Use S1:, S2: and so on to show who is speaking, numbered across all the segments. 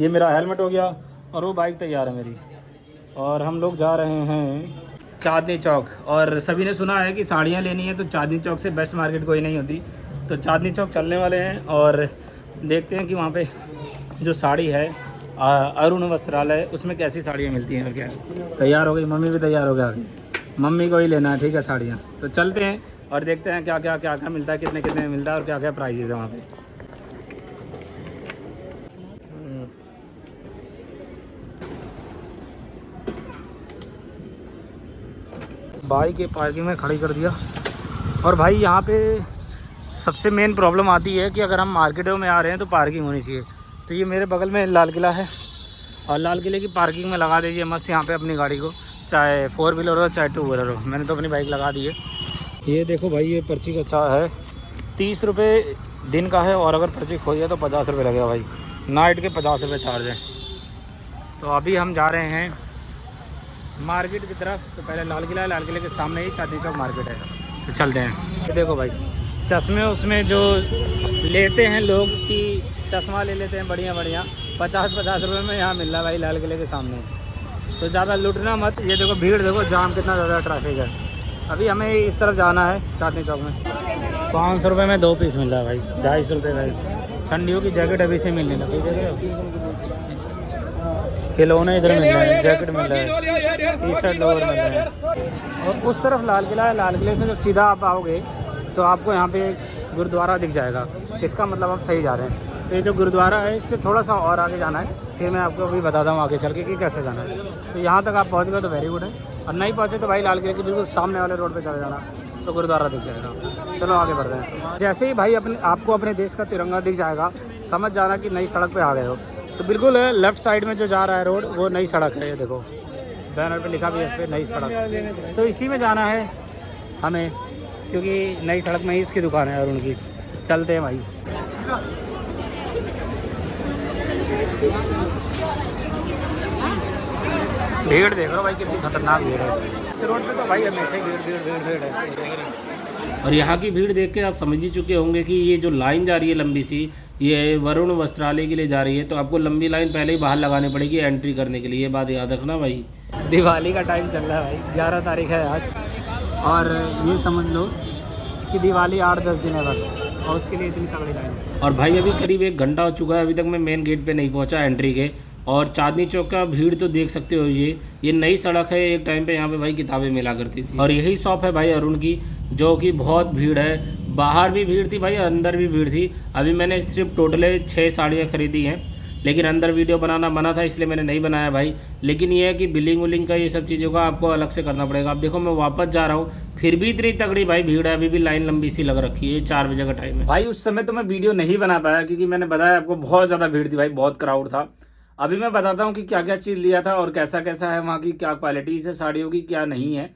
S1: ये मेरा हेलमेट हो गया और वो बाइक तैयार है मेरी। और हम लोग जा रहे हैं चांदनी चौक। और सभी ने सुना है कि साड़ियाँ लेनी है तो चांदनी चौक से बेस्ट मार्केट कोई नहीं होती। तो चांदनी चौक चलने वाले हैं और देखते हैं कि वहाँ पे जो साड़ी है अरुण वस्त्रालय, उसमें कैसी साड़ियाँ मिलती हैं और क्या। तैयार हो गई मम्मी भी, तैयार हो गया, मम्मी को ही लेना है ठीक है साड़ियाँ। तो चलते हैं और देखते हैं क्या क्या मिलता है, कितने कितने में मिलता है और क्या क्या प्राइजेज़ है वहाँ पे। बाइक के पार्किंग में खड़ी कर दिया। और भाई यहाँ पे सबसे मेन प्रॉब्लम आती है कि अगर हम मार्केटों में आ रहे हैं तो पार्किंग होनी चाहिए। तो ये मेरे बगल में लाल किला है और लाल किले की पार्किंग में लगा दीजिए मस्त यहाँ पे अपनी गाड़ी को, चाहे 4 व्हीलर हो चाहे 2 व्हीलर हो। मैंने तो अपनी बाइक लगा दी है। ये देखो भाई, ये पर्ची का चार्ज है 30 रुपये दिन का है, और अगर पर्ची खोई है तो 50 रुपये लगेगा भाई। नाइट के 50 रुपये चार्ज है। तो अभी हम जा रहे हैं मार्केट की तरफ। तो पहले लाल किला है, लाल किले के सामने ही चांदनी चौक मार्केट है। तो चलते हैं। ये देखो भाई, चश्मे उसमें जो लेते हैं लोग कि चश्मा ले लेते हैं बढ़िया बढ़िया, 50 रुपये में यहाँ मिल रहा है भाई लाल किले के सामने। तो ज़्यादा लूटना मत। ये देखो भीड़, देखो जाम कितना ज़्यादा ट्रैफिक है। अभी हमें इस तरफ जाना है चांदनी चौक में। 500 रुपये में 2 पीस मिल रहा है भाई, 250 रुपये भाई। ठंडियों की जैकेट अभी से मिलने लगी, देख रहे हो। खिलौने इधर मिल रहे हैं, जैकेट मिल रहा है, टी शर्ट लोअर मिल रहे हैं। और उस तरफ लाल किला है, लाल किले से जब सीधा आप आओगे तो आपको यहाँ पे गुरुद्वारा दिख जाएगा। इसका मतलब आप सही जा रहे हैं। तो ये जो गुरुद्वारा है इससे थोड़ा सा और आगे जाना है, फिर मैं आपको अभी बताता हूँ आगे चल के कि कैसे जाना है। तो यहाँ तक आप पहुँच गए तो वेरी गुड है, और नहीं पहुँचे तो भाई लाल किले के बिल्कुल सामने वाले रोड पर चले जाना, तो गुरुद्वारा दिख जाएगा। चलो आगे बढ़ रहे हैं। जैसे ही भाई आपको अपने देश का तिरंगा दिख जाएगा, समझ जाना कि नई सड़क पे आ गए हो। तो बिल्कुल लेफ्ट साइड में जो जा रहा है रोड, वो नई सड़क है। ये देखो बैनर पे लिखा भी है इस पर नई सड़क। तो इसी में जाना है हमें, क्योंकि नई सड़क में ही इसकी दुकान है अरुण की। चलते हैं भाई। भीड़ देख लो भाई, कितनी खतरनाक भीड़ है इस रोड पे। तो भाई हमेशा ही भीड़ है। और यहाँ की भीड़ देख के आप समझ ही चुके होंगे कि ये जो लाइन जा रही है लंबी सी, ये वरुण वस्त्रालय के लिए जा रही है। तो आपको लंबी लाइन पहले ही बाहर लगानी पड़ेगी एंट्री करने के लिए, ये बात याद रखना भाई। दिवाली का टाइम चल रहा है भाई, 11 तारीख है आज, और ये समझ लो कि दिवाली 8-10 दिन है बस, और उसके लिए इतनी तगड़ी लाइन। और भाई अभी करीब 1 घंटा हो चुका है, अभी तक मैं मेन गेट पे नहीं पहुंचा एंट्री के। और चांदनी चौक का भीड़ तो देख सकते हो। ये नई सड़क है, एक टाइम पे यहाँ पे भाई किताबें मिला करती थी। और यही शॉप है भाई अरुण की, जो कि बहुत भीड़ है। बाहर भी भीड़ थी भाई, अंदर भी भीड़ थी। अभी मैंने सिर्फ टोटल 6 साड़ियाँ खरीदी हैं, लेकिन अंदर वीडियो बनाना मना था इसलिए मैंने नहीं बनाया भाई। लेकिन ये है कि बिलिंग विलिंग का ये सब चीज़ों का आपको अलग से करना पड़ेगा। अब देखो मैं वापस जा रहा हूँ, फिर भी इतनी तगड़ी भाई भीड़ है। अभी भी लाइन लंबी सी लग रखी है, 4 बजे का टाइम है भाई। उस समय तो मैं वीडियो नहीं बना पाया क्योंकि मैंने बताया आपको बहुत ज़्यादा भीड़ थी भाई, बहुत क्राउड था। अभी मैं बताता हूँ कि क्या क्या चीज़ लिया था और कैसा कैसा है वहाँ की, क्या क्वालिटीज़ है साड़ियों की, क्या नहीं है।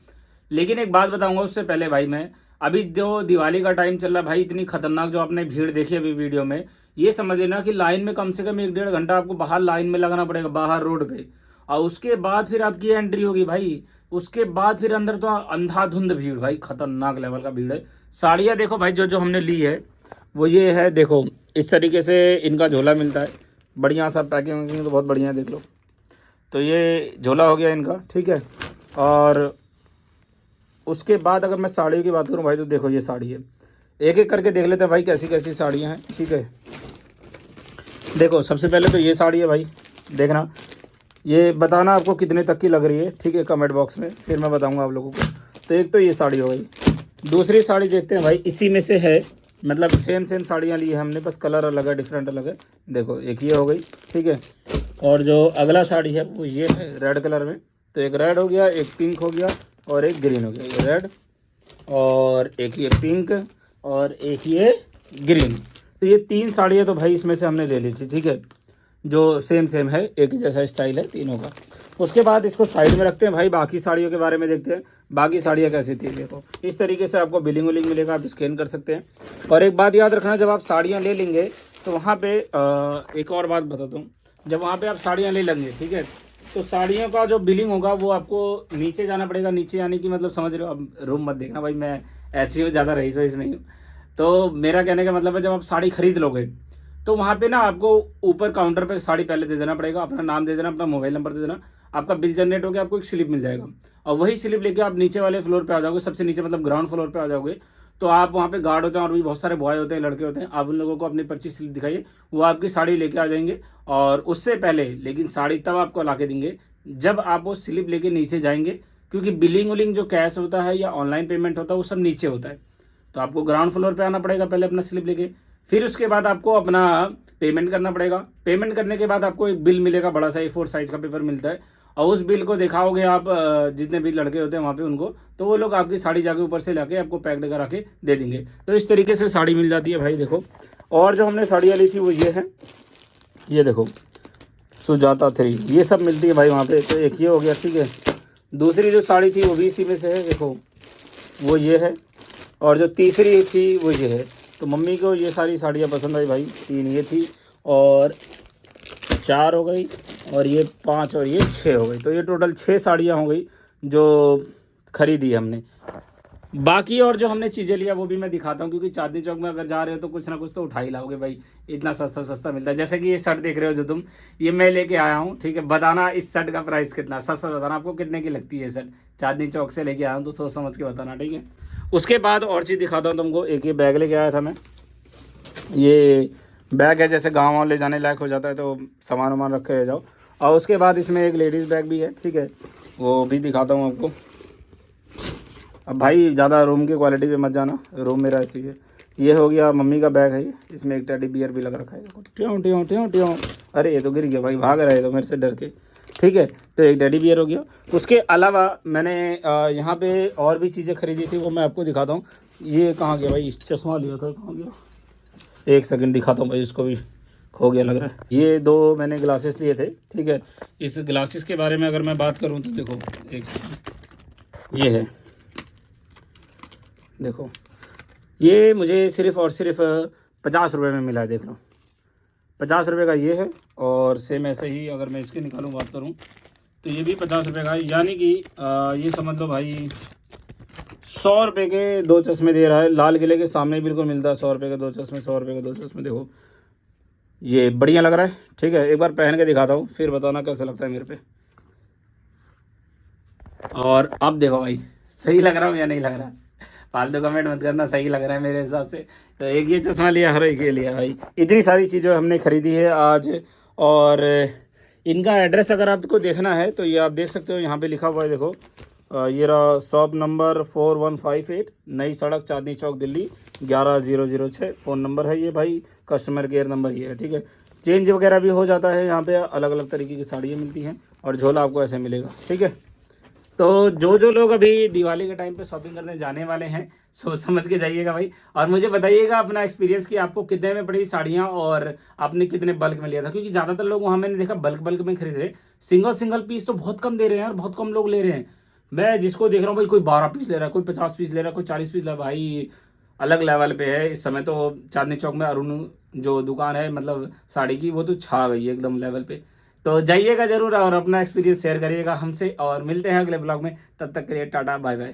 S1: लेकिन एक बात बताऊँगा उससे पहले भाई, मैं अभी जो दिवाली का टाइम चल रहा है भाई, इतनी खतरनाक जो आपने भीड़ देखी अभी वीडियो में, ये समझ लेना कि लाइन में कम से कम 1-1.5 घंटा आपको बाहर लाइन में लगना पड़ेगा, बाहर रोड पे। और उसके बाद फिर आपकी एंट्री होगी भाई, उसके बाद फिर अंदर तो अंधाधुंध भीड़ भाई, खतरनाक लेवल का भीड़ है। साड़ियाँ देखो भाई, जो जो हमने ली है वो ये है, देखो इस तरीके से इनका झोला मिलता है, बढ़िया सा पैकिंग वैकिंग तो बहुत बढ़िया है, देख लो। तो ये झोला हो गया इनका, ठीक है। और उसके बाद अगर मैं साड़ियों की बात करूं भाई, तो देखो ये साड़ी है, एक एक करके देख लेते हैं भाई कैसी कैसी साड़ियां हैं, ठीक है। देखो सबसे पहले तो ये साड़ी है भाई, देखना, ये बताना आपको कितने तक की लग रही है, ठीक है, कमेंट बॉक्स में, फिर मैं बताऊंगा आप लोगों को। तो एक तो ये साड़ी हो गई। दूसरी साड़ी देखते हैं भाई, इसी में से है, मतलब सेम साड़ियाँ ली है हमने, बस कलर अलग है, डिफरेंट अलग है। देखो एक ये हो गई, ठीक है। और जो अगला साड़ी है वो ये है रेड कलर में। तो एक रेड हो गया, एक पिंक हो गया और एक ग्रीन हो गया। ये रेड और एक ये पिंक और एक ये ग्रीन। तो ये 3 साड़ियाँ तो भाई इसमें से हमने ले ली थी, ठीक है, जो सेम है, एक ही जैसा स्टाइल है तीनों का। उसके बाद इसको साइड में रखते हैं भाई, बाकी साड़ियों के बारे में देखते हैं बाकी साड़ियाँ कैसी थी। देखो इस तरीके से आपको बिलिंग विलिंग मिलेगा, आप स्कैन कर सकते हैं। और एक बात याद रखना, जब आप साड़ियाँ ले लेंगे तो वहाँ पे एक और बात बताता हूँ, जब वहाँ पे आप साड़ियाँ ले लेंगे, ठीक है, तो साड़ियों का जो बिलिंग होगा वो आपको नीचे जाना पड़ेगा। नीचे यानी कि मतलब समझ रहे हो, अब रूम मत देखना भाई, मैं ऐसी हूँ, ज़्यादा रईस वईस नहीं हूँ। तो मेरा कहने का मतलब है, जब आप साड़ी खरीद लोगे तो वहाँ पे ना आपको ऊपर काउंटर पे साड़ी पहले दे देना पड़ेगा, अपना नाम दे देना, अपना मोबाइल नंबर दे देना, आपका बिल जनरेट हो गया, आपको एक स्लिप मिल जाएगा। और वही स्लिप लेके आप नीचे वाले फ्लोर पे आ जाओगे, सबसे नीचे मतलब ग्राउंड फ्लोर पे आ जाओगे। तो आप वहाँ पे गार्ड होते हैं और भी बहुत सारे बॉय होते हैं, लड़के होते हैं, आप उन लोगों को अपनी पर्ची स्लिप दिखाइए, वो आपकी साड़ी लेके आ जाएंगे। और उससे पहले लेकिन साड़ी तब आपको ला के देंगे जब आप वो स्लिप लेके नीचे जाएंगे, क्योंकि बिलिंग विलिंग जो कैश होता है या ऑनलाइन पेमेंट होता है वो सब नीचे होता है। तो आपको ग्राउंड फ्लोर पे आना पड़ेगा पहले अपना स्लिप लेके, फिर उसके बाद आपको अपना पेमेंट करना पड़ेगा। पेमेंट करने के बाद आपको एक बिल मिलेगा, बड़ा सा A4 साइज़ का पेपर मिलता है, और उस बिल को दिखाओगे आप जितने भी लड़के होते हैं वहाँ पे उनको, तो वो लोग आपकी साड़ी जाके ऊपर से लाके आपको पैक्ड करा के दे देंगे। तो इस तरीके से साड़ी मिल जाती है भाई, देखो। और जो हमने साड़ियाँ ली थी वो ये है, ये देखो सुजाता 3, ये सब मिलती है भाई वहाँ पे। तो एक ये हो गया, ठीक है। दूसरी जो साड़ी थी वो भी इसी में से है, देखो वो ये है। और जो तीसरी थी वो ये है। तो मम्मी को ये सारी साड़ियाँ पसंद आई भाई, 3 ये थी और 4 हो गई, और ये 5 और ये 6 हो गई। तो ये टोटल 6 साड़ियाँ हो गई जो खरीदी है हमने। बाकी और जो हमने चीज़ें लिया वो भी मैं दिखाता हूँ, क्योंकि चांदनी चौक में अगर जा रहे हो तो कुछ ना कुछ तो उठा ही लाओगे भाई, इतना सस्ता सस्ता मिलता है। जैसे कि ये शर्ट देख रहे हो जो तुम, ये मैं लेके आया हूँ, ठीक है। बताना इस शर्ट का प्राइस कितना, सस्ता बताना आपको कितने की लगती है शर्ट। चांदनी चौक से लेके आया हूँ तो सोच समझ के बताना, ठीक है। उसके बाद और चीज़ दिखाता हूँ तुमको। एक ये बैग लेके आया था मैं, ये बैग है जैसे गाँव वाले जाने लायक हो जाता है, तो सामान वामान रख के रह जाओ। और उसके बाद इसमें एक लेडीज़ बैग भी है, ठीक है, वो भी दिखाता हूँ आपको। अब भाई ज़्यादा रूम की क्वालिटी पे मत जाना, रूम मेरा ऐसी है। ये हो गया मम्मी का बैग है ये, इसमें एक टेडी बियर भी लग रखा है, देखो ट्यों ट्यों ट्यों ट्यों। अरे ये तो गिर गया भाई, भाग रहा है तो मेरे से डर के, ठीक है। तो एक टेडी बियर हो गया। उसके अलावा मैंने यहाँ पे और भी चीज़ें खरीदी थी, वो मैं आपको दिखाता हूँ। ये कहाँ गया भाई, चश्मा लिया था, कहाँ गया, एक सेकंड दिखाता हूँ भाई, इसको भी खो गया लग रहा है। ये 2 मैंने ग्लासेस लिए थे, ठीक है। इस ग्लासेस के बारे में अगर मैं बात करूँ तो देखो, एक सेकंड, ये है देखो, ये मुझे सिर्फ़ और सिर्फ 50 रुपये में मिला है, देख लो 50 रुपये का ये है। और सेम ऐसे ही अगर मैं इसकी निकालूँ बात करूँ तो ये भी 50 रुपये का है, यानी कि ये समझ लो भाई 100 रुपये के 2 चश्मे दे रहा है। लाल किले के सामने बिल्कुल मिलता है 100 रुपये के 2 चश्मे, 100 रुपये के 2 चश्मे। देखो ये बढ़िया लग रहा है, ठीक है। एक बार पहन के दिखाता हूँ, फिर बताना कैसा लगता है मेरे पे। और अब देखो भाई, सही लग रहा हूँ या नहीं लग रहा, फालतू कमेंट मत करना, सही लग रहा है मेरे हिसाब से। तो एक ये चश्मा लिया, हर एक ये लिया भाई। इतनी सारी चीज़ें हमने खरीदी है आज। और इनका एड्रेस अगर आपको देखना है तो ये आप देख सकते हो, यहाँ पे लिखा हुआ है, देखो ये रहा शॉप नंबर 4158, नई सड़क, चांदनी चौक, दिल्ली 11006। फ़ोन नंबर है ये भाई, कस्टमर केयर नंबर ये है, ठीक है। चेंज वगैरह भी हो जाता है यहाँ पे, अलग अलग तरीके की साड़ियाँ मिलती हैं, और झोला आपको ऐसे मिलेगा, ठीक है। तो जो लोग अभी दिवाली के टाइम पे शॉपिंग करने जाने वाले हैं, सोच समझ के जाइएगा भाई। और मुझे बताइएगा अपना एक्सपीरियंस कि आपको कितने में पड़ी साड़ियाँ, और आपने कितने बल्क में लिया था। क्योंकि ज़्यादातर लोग वहाँ मैंने देखा बल्क बल्क में खरीद रहे, सिंगल सिंगल पीस तो बहुत कम दे रहे हैं यार, बहुत कम लोग ले रहे हैं। मैं जिसको देख रहा हूँ भाई, कोई 12 पीस ले रहा है, कोई 50 पीस ले रहा है, कोई 40 पीस ले रहा है भाई, अलग लेवल पे है इस समय। तो चांदनी चौक में अरुण जो दुकान है मतलब साड़ी की, वो तो छा गई है एकदम लेवल पे। तो जाइएगा ज़रूर और अपना एक्सपीरियंस शेयर करिएगा हमसे, और मिलते हैं अगले ब्लॉग में। तब तक के लिए टाटा बाय बाय।